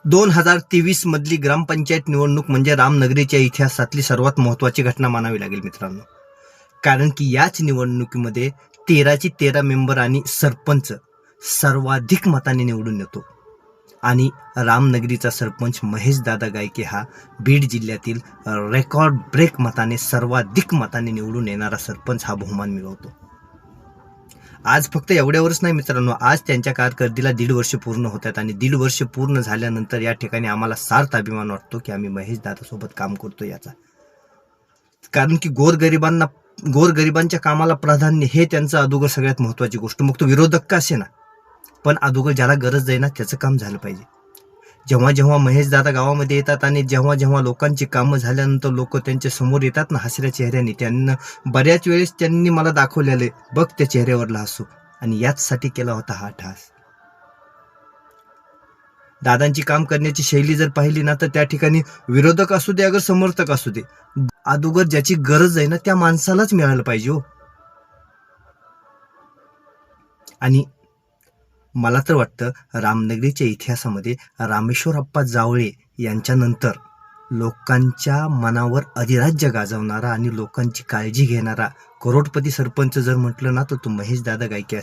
2023 मधली ग्रामपंचायत निवडणूक म्हणजे रामनगरीच्या इतिहासातली सर्वात महत्त्वाची घटना मानावी लागेल मित्रांनो. कारण की याच निवडणुकीमध्ये 13ची 13 मेंबर आणि सरपंच सर्वाधिक मताने निवडून येतो. आणि रामनगरीचा सरपंच महेशदादा गायके हा बीड जिल्ह्यातील रेकॉर्ड ब्रेक मताने सर्वाधिक मताने निवडून येणारा सरपंच हा बहुमान मिळवतो. आज फक्त एवढ्यावरच नाही मित्रांनो, आज त्यांच्या कारकिर्दीला 1.5 वर्ष पूर्ण होतात आणि 1.5 वर्ष पूर्ण झाल्यानंतर या ठिकाणी आम्हाला सार्थ अभिमान वाटतो की आम्ही महेशदादासोबत काम करतो याचा. कारण की गोरगरिबांच्या कामाला प्राधान्य हे त्यांचं अगोदर सगळ्यात महत्त्वाची गोष्ट. मग तो विरोधक का असे ना, पण अगोदर ज्याला गरज आहे ना त्याचं काम झालं पाहिजे. जेव्हा जेव्हा महेशदादा गावामध्ये येतात आणि जेव्हा जेव्हा लोकांची कामं झाल्यानंतर लोक त्यांच्या समोर येतात ना हसऱ्या चेहऱ्याने, त्यांना बऱ्याच वेळेस त्यांनी मला दाखवलेले बघ त्या चेहऱ्यावरला हसू, आणि याचसाठी केला होता हा ठास. दादांची काम करण्याची शैली जर पाहिली ना तर त्या ठिकाणी विरोधक असू दे अगर समर्थक असू दे, अगोदर ज्याची गरज आहे ना त्या माणसालाच मिळालं पाहिजे हो. आणि मला तर वाटतं रामनगरीच्या इतिहासामध्ये रामेश्वरप्पा जावळे यांच्यानंतर लोकांच्या मनावर अधिराज्य गाजवणारा आणि लोकांची काळजी घेणारा करोडपती सरपंच जर म्हटलं ना तर तो महेशदादा गायके